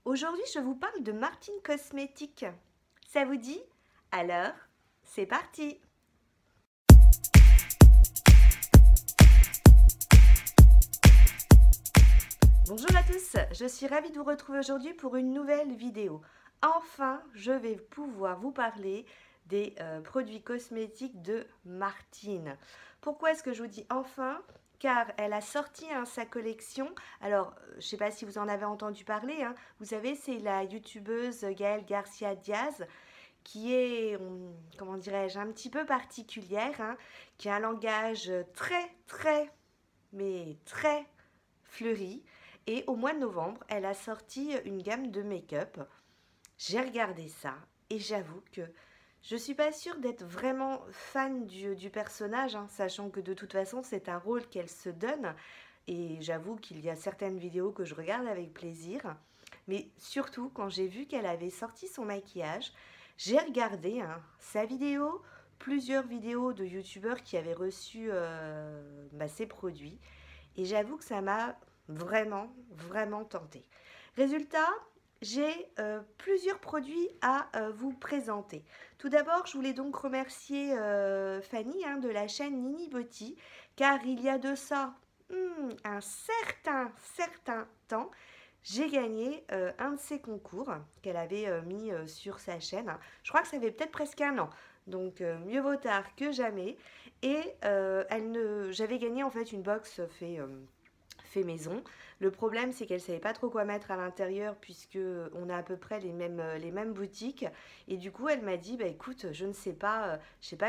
Aujourd'hui, je vous parle de Martine Cosmétiques. Ça vous dit? Alors, c'est parti! Bonjour à tous, je suis ravie de vous retrouver aujourd'hui pour une nouvelle vidéo. Enfin, je vais pouvoir vous parler des produits cosmétiques de Martine. Pourquoi est-ce que je vous dis enfin? Car elle a sorti sa collection. Alors, je ne sais pas si vous en avez entendu parler, hein. Vous savez, c'est la youtubeuse Gaëlle Garcia Diaz qui est, comment dirais-je, un petit peu particulière, hein, qui a un langage mais très fleuri. Et au mois de novembre, elle a sorti une gamme de make-up. J'ai regardé ça et j'avoue que je suis pas sûre d'être vraiment fan du personnage, hein, sachant que de toute façon c'est un rôle qu'elle se donne. Et j'avoue qu'il y a certaines vidéos que je regarde avec plaisir. Mais surtout quand j'ai vu qu'elle avait sorti son maquillage, j'ai regardé sa vidéo, plusieurs vidéos de youtubeurs qui avaient reçu ses produits. Et j'avoue que ça m'a vraiment tenté. Résultat, j'ai plusieurs produits à vous présenter. Tout d'abord, je voulais donc remercier Fanny de la chaîne Nini Beauty, car il y a de ça un certain temps, j'ai gagné un de ses concours qu'elle avait mis sur sa chaîne. Je crois que ça fait peut-être presque un an. Donc mieux vaut tard que jamais. Et j'avais gagné en fait une box fait maison. Le problème, c'est qu'elle savait pas trop quoi mettre à l'intérieur puisque on a à peu près les mêmes boutiques. Et du coup, elle m'a dit, bah écoute, je sais pas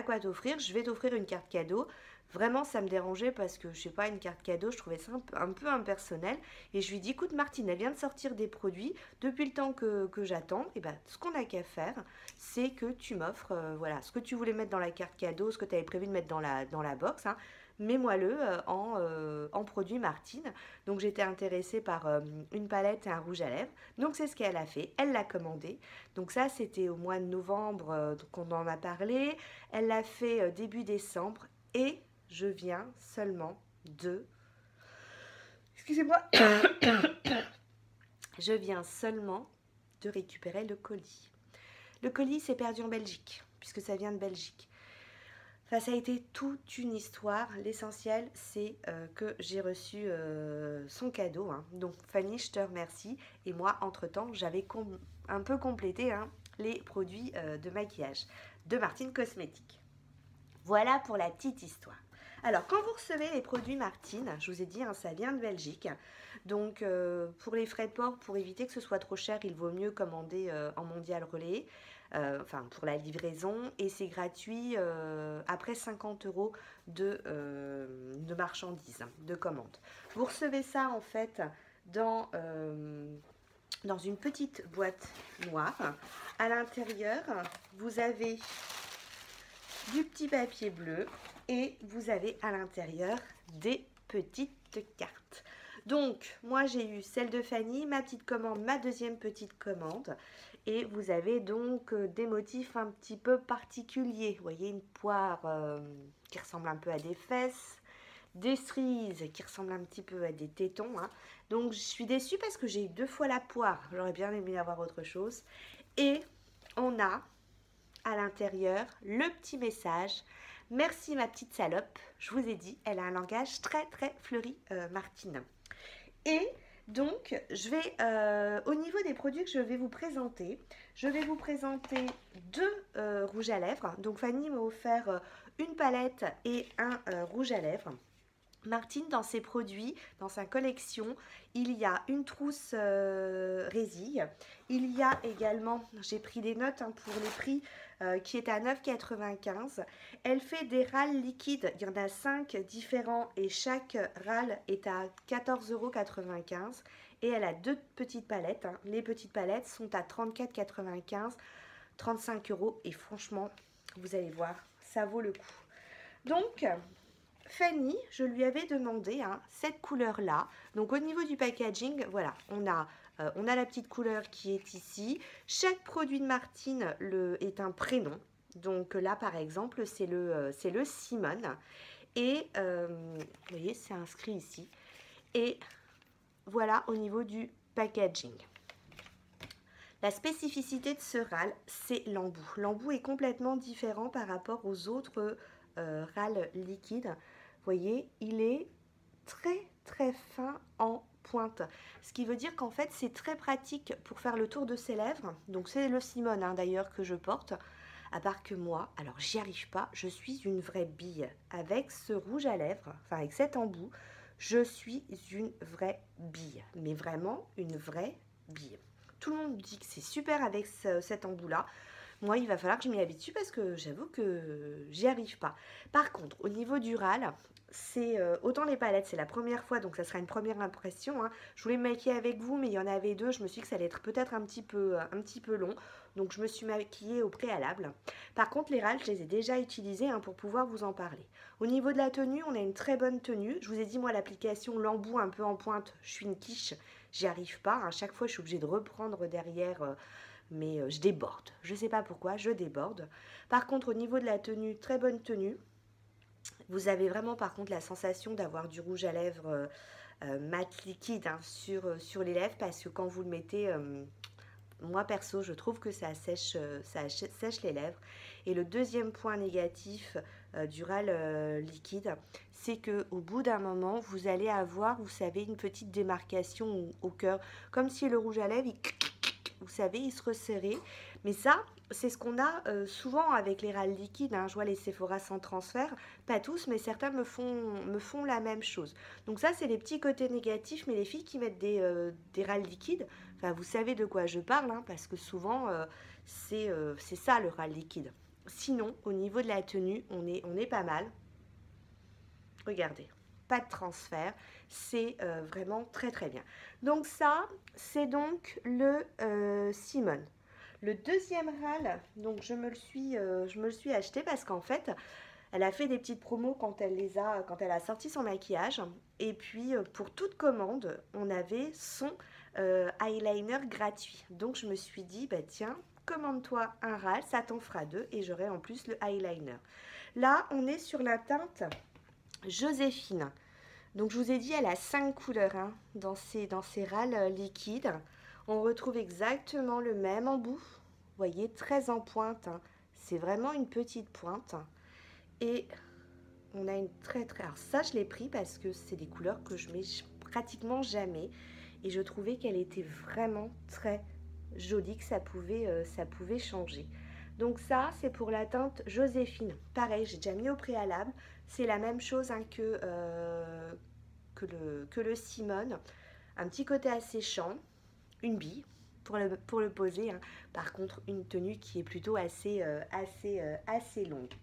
quoi t'offrir, je vais t'offrir une carte cadeau. Vraiment, ça me dérangeait parce que, je sais pas, une carte cadeau, je trouvais ça un peu impersonnel. Et je lui dis, écoute Martine, elle vient de sortir des produits. Depuis le temps que j'attends, et ben, ce qu'on a qu'à faire, c'est que tu m'offres, voilà, ce que tu voulais mettre dans la carte cadeau, ce que tu avais prévu de mettre dans la box, hein, mets-moi-le en produit Martine. Donc j'étais intéressée par une palette et un rouge à lèvres. Donc c'est ce qu'elle a fait, elle l'a commandé. Donc ça c'était au mois de novembre, donc on en a parlé. Elle l'a fait début décembre et je viens seulement de... Excusez-moi. Je viens seulement de récupérer le colis. Le colis s'est perdu en Belgique, puisque ça vient de Belgique. Enfin, ça a été toute une histoire. L'essentiel, c'est que j'ai reçu son cadeau, hein. Donc, Fanny, je te remercie. Et moi, entre-temps, j'avais un peu complété les produits de maquillage de Martine Cosmétiques. Voilà pour la petite histoire. Alors, quand vous recevez les produits Martine, je vous ai dit, ça vient de Belgique. Donc, pour les frais de port, pour éviter que ce soit trop cher, il vaut mieux commander en mondial relais. Enfin, pour la livraison. Et c'est gratuit après 50 € de marchandises, de commandes. Vous recevez ça, en fait, dans une petite boîte noire. À l'intérieur, vous avez du petit papier bleu et vous avez à l'intérieur des petites cartes. Donc, moi j'ai eu celle de Fanny, ma petite commande, ma deuxième petite commande. Et vous avez donc des motifs un petit peu particuliers. Vous voyez une poire qui ressemble un peu à des fesses, des cerises qui ressemblent un petit peu à des tétons, hein. Donc je suis déçue parce que j'ai eu 2 fois la poire. J'aurais bien aimé avoir autre chose. Et on a à l'intérieur le petit message. Merci ma petite salope. Je vous ai dit, elle a un langage très fleuri, Martine. Et donc, je vais, au niveau des produits que je vais vous présenter, je vais vous présenter 2 rouges à lèvres. Donc, Fanny m'a offert une palette et un rouge à lèvres. Martine, dans ses produits, dans sa collection, il y a une trousse résille. Il y a également, j'ai pris des notes pour les prix, qui est à 9,95 €. Elle fait des râles liquides, il y en a 5 différents et chaque râle est à 14,95 € et elle a 2 petites palettes, hein. Les petites palettes sont à 34,95 €, 35 € et franchement, vous allez voir, ça vaut le coup. Donc, Fanny, je lui avais demandé cette couleur-là. Donc au niveau du packaging, voilà, on a la petite couleur qui est ici. Chaque produit de Martine est un prénom. Donc là, par exemple, c'est le Simone. Et vous voyez, c'est inscrit ici. Et voilà au niveau du packaging. La spécificité de ce râle, c'est l'embout. L'embout est complètement différent par rapport aux autres râles liquides. Vous voyez, il est très fin en pointe. Ce qui veut dire qu'en fait, c'est très pratique pour faire le tour de ses lèvres. Donc c'est le Simone hein, d'ailleurs que je porte. À part que moi, alors j'y arrive pas, je suis une vraie bille. Avec ce rouge à lèvres, enfin avec cet embout, je suis une vraie bille. Mais vraiment une vraie bille. Tout le monde dit que c'est super avec cet embout-là. Moi, il va falloir que je m'y habitue parce que j'avoue que j'y arrive pas. Par contre, au niveau du râle, c'est autant les palettes, c'est la première fois, donc ça sera une première impression. Hein. Je voulais me maquiller avec vous, mais il y en avait deux. Je me suis dit que ça allait être peut-être un petit peu long. Donc je me suis maquillée au préalable. Par contre, les râles, je les ai déjà utilisés hein, pour pouvoir vous en parler. Au niveau de la tenue, on a une très bonne tenue. Je vous ai dit, moi, l'application, l'embout un peu en pointe, je suis une quiche. J'y arrive pas. À chaque fois, je suis obligée de reprendre derrière, mais je déborde. Je ne sais pas pourquoi, je déborde. Par contre, au niveau de la tenue, très bonne tenue. Vous avez vraiment, par contre, la sensation d'avoir du rouge à lèvres mat liquide hein, sur les lèvres parce que quand vous le mettez... moi perso, je trouve que ça sèche les lèvres. Et le deuxième point négatif du râle liquide, c'est que au bout d'un moment, vous allez avoir, vous savez, une petite démarcation au cœur, comme si le rouge à lèvres, vous savez, il se resserrait. Mais ça, c'est ce qu'on a souvent avec les râles liquides. Hein. Je vois les Sephora sans transfert, pas tous, mais certains me font la même chose. Donc ça, c'est les petits côtés négatifs, mais les filles qui mettent des râles liquides, enfin, vous savez de quoi je parle, hein, parce que souvent, c'est ça le râle liquide. Sinon, au niveau de la tenue, on est pas mal. Regardez, pas de transfert, c'est vraiment très bien. Donc ça, c'est donc le Simone. Le deuxième râle, donc je me le suis acheté parce qu'en fait, elle a fait des petites promos quand elle a sorti son maquillage. Et puis, pour toute commande, on avait son eyeliner gratuit. Donc, je me suis dit, bah tiens, commande-toi un râle, ça t'en fera deux et j'aurai en plus le eyeliner. Là, on est sur la teinte Joséphine. Donc, je vous ai dit, elle a 5 couleurs hein, dans ces râles liquides. On retrouve exactement le même embout. Vous voyez, très en pointe. Hein. C'est vraiment une petite pointe. Et on a une alors ça, je l'ai pris parce que c'est des couleurs que je mets pratiquement jamais. Et je trouvais qu'elle était vraiment très jolie, que ça pouvait changer. Donc ça, c'est pour la teinte Joséphine. Pareil, j'ai déjà mis au préalable. C'est la même chose hein, que le Simone. Un petit côté asséchant, une bille pour le poser. Hein. Par contre, une tenue qui est plutôt assez longue.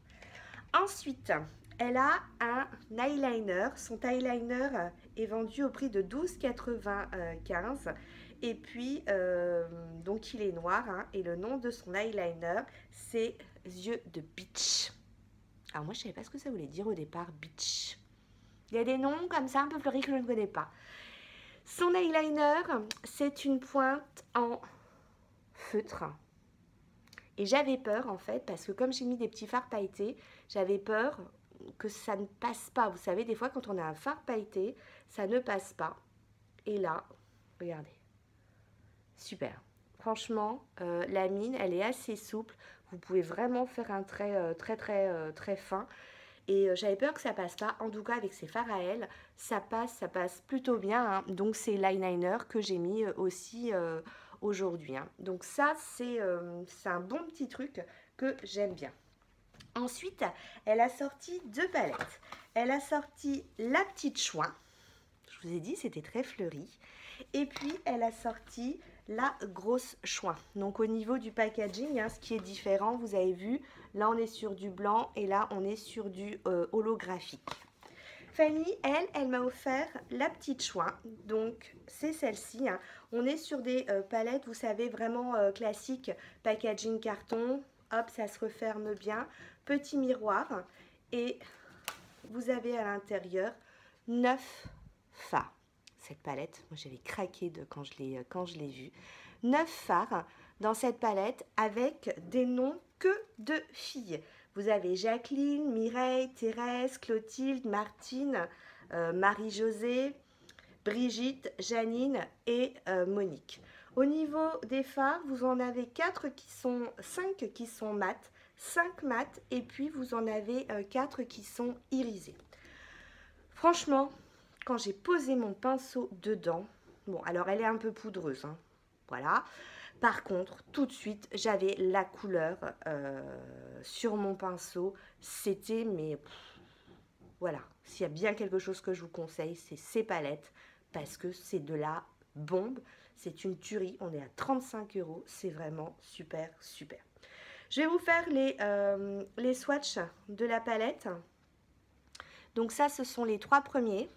Ensuite, elle a un eyeliner. Son eyeliner est vendu au prix de 12,95 €. Et puis, donc il est noir. Hein, et le nom de son eyeliner, c'est Yeux de Beach. Alors moi, je ne savais pas ce que ça voulait dire au départ, Beach. Il y a des noms comme ça un peu fleuris que je ne connais pas. Son eyeliner, c'est une pointe en feutre. Et j'avais peur en fait, parce que comme j'ai mis des petits fards pailletés, j'avais peur que ça ne passe pas. Vous savez, des fois quand on a un fard pailleté, ça ne passe pas. Et là, regardez, super. Franchement, la mine, elle est assez souple. Vous pouvez vraiment faire un trait très fin. Et j'avais peur que ça passe pas. En tout cas, avec ces fards à elle, ça passe plutôt bien. Hein. Donc, c'est l'eyeliner que j'ai mis aussi aujourd'hui. Hein. Donc, ça, c'est un bon petit truc que j'aime bien. Ensuite, elle a sorti 2 palettes. Elle a sorti la petite chouin. Je vous ai dit, c'était très fleuri. Et puis, elle a sorti la grosse chouin. Donc, au niveau du packaging, hein, ce qui est différent, vous avez vu, là, on est sur du blanc et là, on est sur du holographique. Fanny, elle m'a offert la petite chouin. Donc, c'est celle-ci. Hein. On est sur des palettes, vous savez, vraiment classiques. Packaging carton. Hop, ça se referme bien. Petit miroir. Et vous avez à l'intérieur 9 fards. Cette palette, moi j'avais craqué quand je l'ai vue. 9 fards dans cette palette avec des noms que de filles. Vous avez Jacqueline, Mireille, Thérèse, Clotilde, Martine, Marie-Josée, Brigitte, Janine et Monique. Au niveau des fards, vous en avez 5 qui sont mat, 5 mat, et puis vous en avez 4 qui sont irisés. Franchement, quand j'ai posé mon pinceau dedans, bon, alors elle est un peu poudreuse, hein, voilà. Par contre, tout de suite, j'avais la couleur sur mon pinceau. C'était, mais voilà, s'il y a bien quelque chose que je vous conseille, c'est ces palettes, parce que c'est de la bombe. C'est une tuerie, on est à 35 €, c'est vraiment super, super. Je vais vous faire les swatchs de la palette. Donc ça, ce sont les 3 premiers.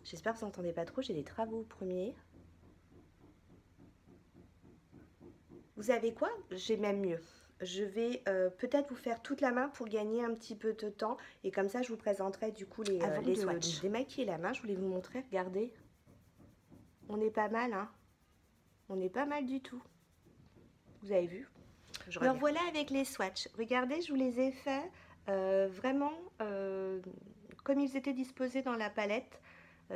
J'espère que vous n'entendez pas trop, j'ai des travaux au premier. Vous savez quoi? J'ai même mieux. Je vais peut-être vous faire toute la main pour gagner un petit peu de temps. Et comme ça, je vous présenterai du coup les swatchs. Démaquiller la main, je voulais vous montrer. Regardez. On est pas mal, hein? On est pas mal du tout. Vous avez vu? Alors voilà avec les swatchs. Regardez, je vous les ai faits vraiment comme ils étaient disposés dans la palette.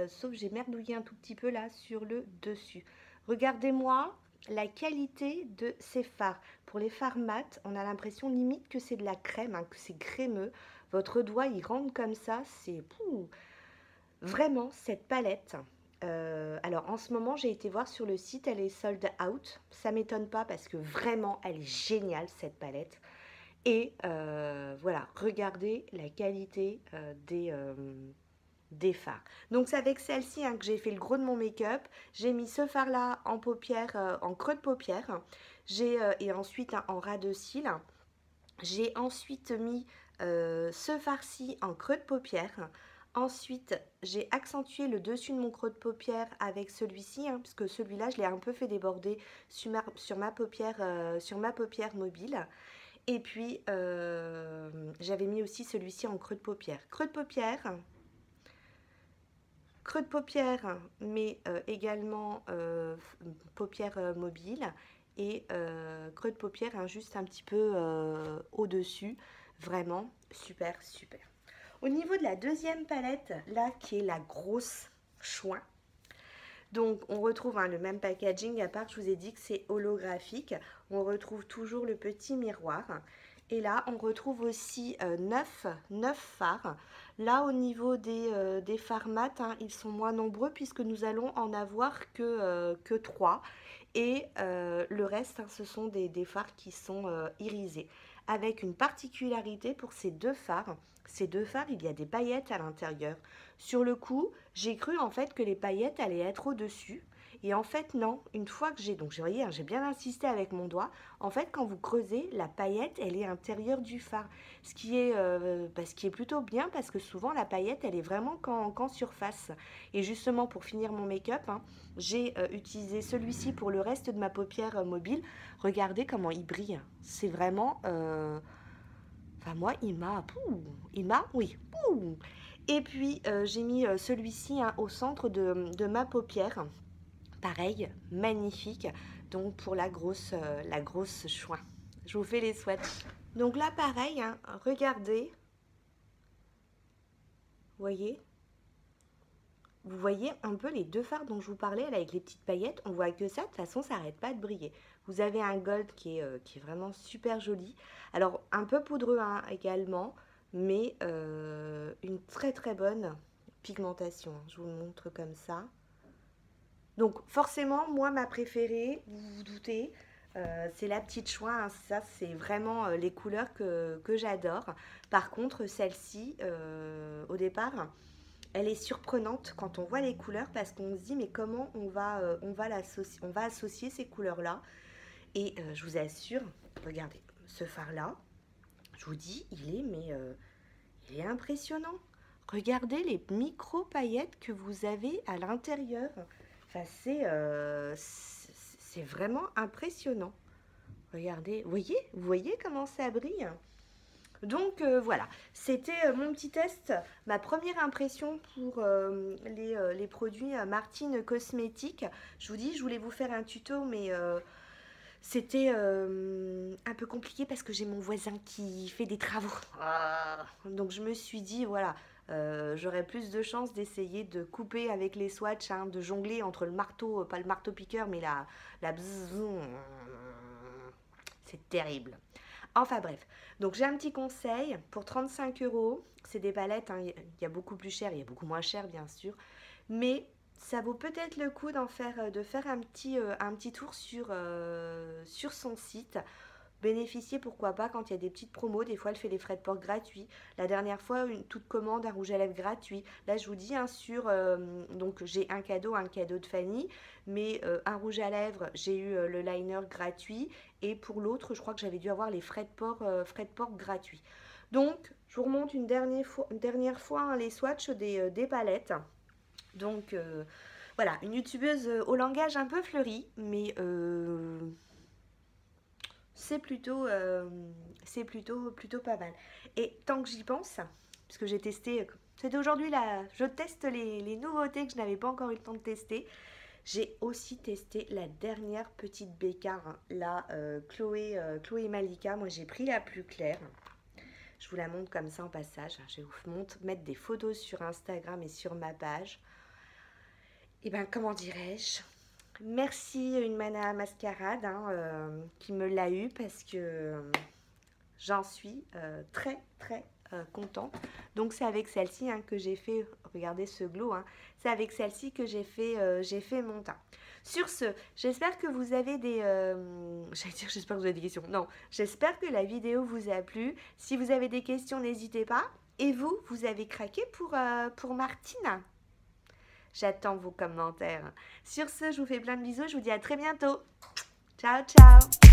Sauf que j'ai merdouillé un tout petit peu là sur le dessus. Regardez-moi la qualité de ces fards. Pour les fards mat, on a l'impression limite que c'est de la crème, hein, que c'est crémeux. Votre doigt, il rentre comme ça. C'est vraiment cette palette. Alors en ce moment, j'ai été voir sur le site, elle est sold out. Ça m'étonne pas parce que vraiment, elle est géniale cette palette. Et voilà, regardez la qualité des fards. Donc c'est avec celle-ci hein, que j'ai fait le gros de mon make-up. J'ai mis ce fard là en paupière, en creux de paupière. Et ensuite hein, en ras de cils. J'ai ensuite mis ce fard-ci en creux de paupière. Ensuite, j'ai accentué le dessus de mon creux de paupière avec celui-ci, hein, puisque celui-là, je l'ai un peu fait déborder sur ma paupière mobile. Et puis, j'avais mis aussi celui-ci en creux de paupière. Creux de paupière, mais également paupière mobile et creux de paupière hein, juste un petit peu au-dessus. Vraiment super, super. Au niveau de la deuxième palette, là, qui est la grosse chouin. Donc, on retrouve hein, le même packaging, à part que je vous ai dit que c'est holographique. On retrouve toujours le petit miroir. Et là, on retrouve aussi 9 fards. Là, au niveau des fards mat, hein, ils sont moins nombreux puisque nous allons en avoir que 3. Et le reste, hein, ce sont des fards qui sont irisés. Avec une particularité pour ces deux fards. Ces deux fards, il y a des paillettes à l'intérieur. Sur le coup, j'ai cru en fait que les paillettes allaient être au-dessus. Et en fait, non. Une fois que donc vous voyez, j'ai bien insisté avec mon doigt. En fait, quand vous creusez, la paillette, elle est intérieure du fard. Ce qui est plutôt bien parce que souvent, la paillette, elle est vraiment qu'en surface. Et justement, pour finir mon make-up, hein, j'ai utilisé celui-ci pour le reste de ma paupière mobile. Regardez comment il brille. C'est vraiment... Enfin, moi, oui. Pouh. Et puis, j'ai mis celui-ci hein, au centre de ma paupière. Pareil, magnifique. Donc, pour la grosse chouin. Je vous fais les swatchs. Donc là, pareil, hein, regardez. Voyez? Vous voyez un peu les deux fards dont je vous parlais, là, avec les petites paillettes. On voit que ça, de toute façon, ça n'arrête pas de briller. Vous avez un gold qui est vraiment super joli. Alors, un peu poudreux hein, également, mais une très très bonne pigmentation. Je vous le montre comme ça. Donc, forcément, moi, ma préférée, vous vous doutez, c'est la petite chouin. Hein, ça, c'est vraiment les couleurs que j'adore. Par contre, celle-ci, au départ... Elle est surprenante quand on voit les couleurs parce qu'on se dit mais comment on va associer ces couleurs-là. Et je vous assure, regardez, ce fard-là, je vous dis, il est impressionnant. Regardez les micro-paillettes que vous avez à l'intérieur. Enfin, c'est vraiment impressionnant. Regardez, vous voyez comment ça brille ? Donc voilà, c'était mon petit test, ma première impression pour les produits Martine Cosmétiques. Je vous dis, je voulais vous faire un tuto, mais c'était un peu compliqué parce que j'ai mon voisin qui fait des travaux. Donc je me suis dit, voilà, J'aurais plus de chances d'essayer de couper avec les swatchs, hein, de jongler entre le marteau, pas le marteau piqueur, mais la bzzz, c'est terrible. Enfin bref, donc j'ai un petit conseil pour 35 euros. C'est des palettes, hein, il y a beaucoup plus cher, il y a beaucoup moins cher bien sûr, mais ça vaut peut-être le coup de faire un petit tour sur son site. Bénéficier, pourquoi pas, quand il y a des petites promos. Des fois, elle fait les frais de port gratuits. La dernière fois, une toute commande, un rouge à lèvres gratuit. Là, je vous dis, hein, donc j'ai un cadeau de Fanny, mais un rouge à lèvres, j'ai eu le liner gratuit. Et pour l'autre, je crois que j'avais dû avoir les frais de port gratuits. Donc, je vous remonte une dernière fois, hein, les swatchs des palettes. Donc, voilà, une youtubeuse au langage un peu fleuri, mais c'est plutôt pas mal. Et tant que j'y pense, puisque j'ai testé, c'est aujourd'hui là, je teste les nouveautés que je n'avais pas encore eu le temps de tester. J'ai aussi testé la dernière petite bécard, hein, la Chloé Malika. Moi j'ai pris la plus claire. Je vous la montre comme ça en passage. Je vais vous mettre des photos sur Instagram et sur ma page. Et ben comment dirais-je, merci une mana mascarade, hein, qui me l'a eu parce que j'en suis très très contente. Donc c'est avec celle-ci, hein, que j'ai fait, regardez ce glow, hein, c'est avec celle-ci que j'ai fait mon teint. Sur ce, j'espère que vous avez j'espère que vous avez des questions. Non, j'espère que la vidéo vous a plu. Si vous avez des questions, n'hésitez pas. Et vous avez craqué pour Martine? J'attends vos commentaires. Sur ce, je vous fais plein de bisous. Je vous dis à très bientôt. Ciao, ciao.